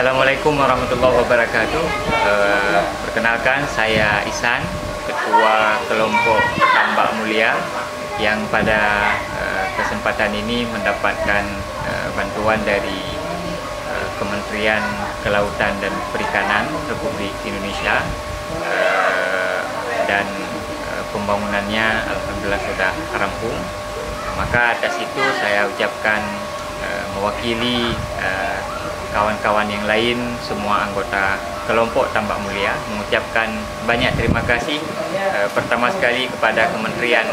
Assalamualaikum warahmatullahi wabarakatuh. Perkenalkan, saya Ihsan, Ketua Kelompok Tambak Mulia yang pada kesempatan ini mendapatkan bantuan dari Kementerian Kelautan dan Perikanan Republik Indonesia, dan pembangunannya alhamdulillah sudah rampung. Maka atas itu saya ucapkan mewakili kawan-kawan yang lain, semua anggota kelompok Tambak Mulia, mengucapkan banyak terima kasih pertama sekali kepada Kementerian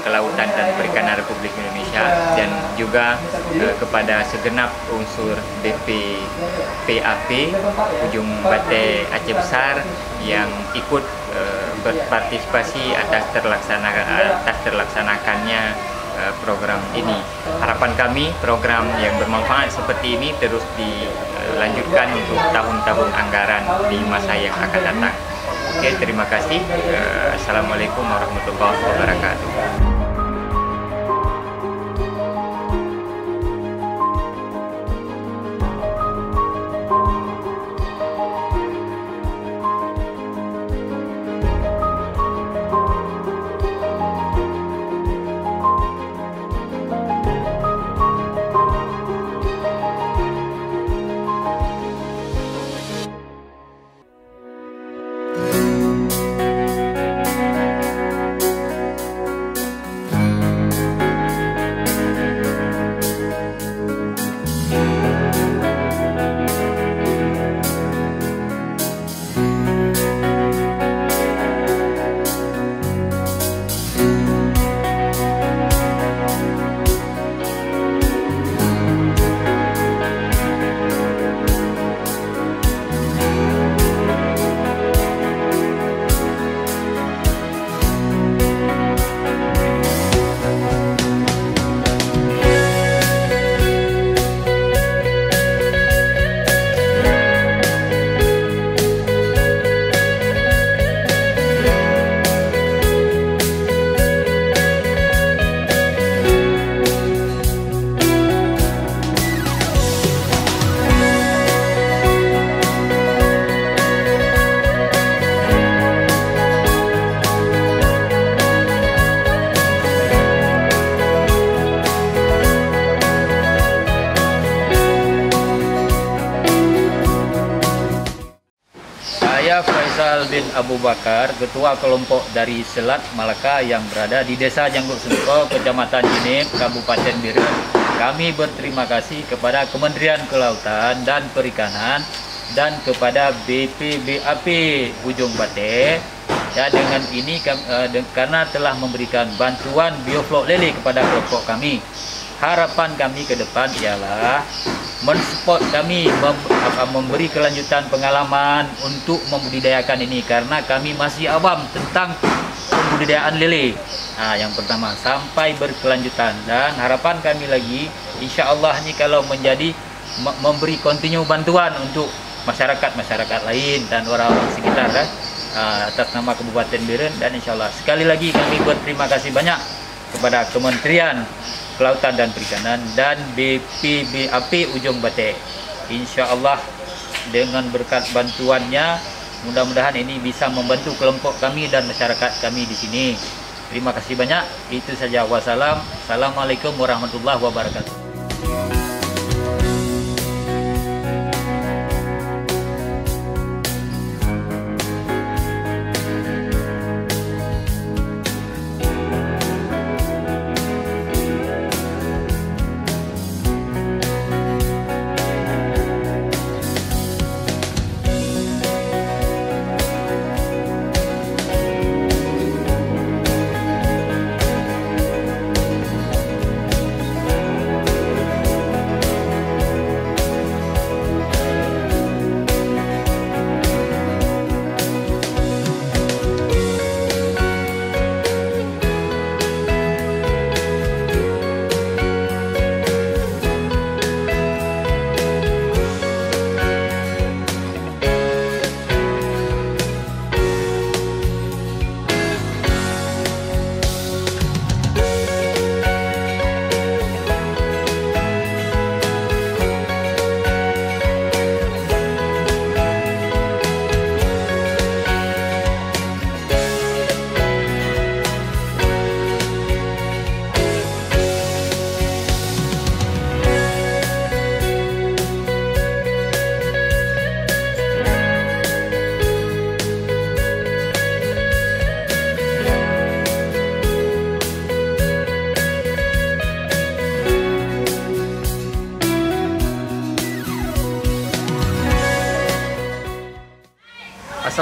Kelautan dan Perikanan Republik Indonesia, dan juga kepada segenap unsur BPPAP Ujung Batai Aceh Besar yang ikut berpartisipasi atas terlaksanakannya program ini. Harapan kami program yang bermanfaat seperti ini terus dilanjutkan untuk tahun-tahun anggaran di masa yang akan datang. Oke, terima kasih. Assalamualaikum warahmatullahi wabarakatuh. Saya Faisal bin Abu Bakar, Ketua Kelompok dari Selat Malaka yang berada di Desa Janggut Sengko, Kecamatan Jenib, Kabupaten Biren. Kami berterima kasih kepada Kementerian Kelautan dan Perikanan dan kepada BPBAP Ujung Batai. Dan dengan ini karena telah memberikan bantuan bioflok lele kepada kelompok kami. Harapan kami ke depan ialah mensupport kami, memberi kelanjutan pengalaman untuk membudidayakan ini, karena kami masih awam tentang pembudidayaan lele. Yang pertama, sampai berkelanjutan, dan harapan kami lagi insya Allah ini kalau menjadi memberi kontinu bantuan untuk masyarakat lain dan orang-orang sekitar atas nama Kabupaten Biren. Dan insya Allah sekali lagi kami berterima kasih banyak kepada Kementerian Kelautan dan Perikanan dan BPBAP Ujung Batai. Insya Allah dengan berkat bantuannya, mudah-mudahan ini bisa membantu kelompok kami dan masyarakat kami di sini. Terima kasih banyak. Itu saja. Wassalam. Assalamualaikum warahmatullahi wabarakatuh.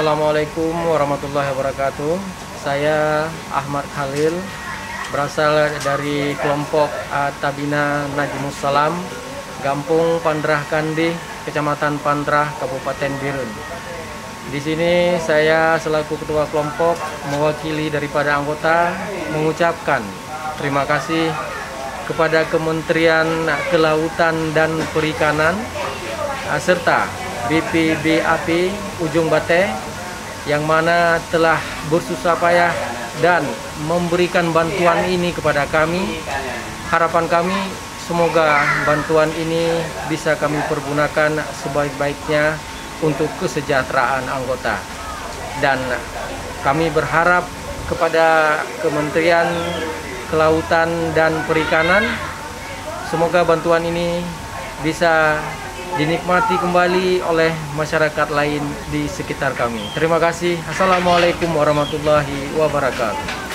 Assalamualaikum warahmatullahi wabarakatuh. Saya Ahmad Khalil, berasal dari kelompok Tabina Najmus Salam, Kampung Pandrah Kandi, Kecamatan Pandrah, Kabupaten Birun. Di sini saya selaku ketua kelompok mewakili daripada anggota mengucapkan terima kasih kepada Kementerian Kelautan dan Perikanan serta BPBAP Ujung Bate yang mana telah bersusah payah dan memberikan bantuan ini kepada kami. Harapan kami semoga bantuan ini bisa kami pergunakan sebaik-baiknya untuk kesejahteraan anggota. Dan kami berharap kepada Kementerian Kelautan dan Perikanan semoga bantuan ini bisa dinikmati kembali oleh masyarakat lain di sekitar kami. Terima kasih. Assalamualaikum warahmatullahi wabarakatuh.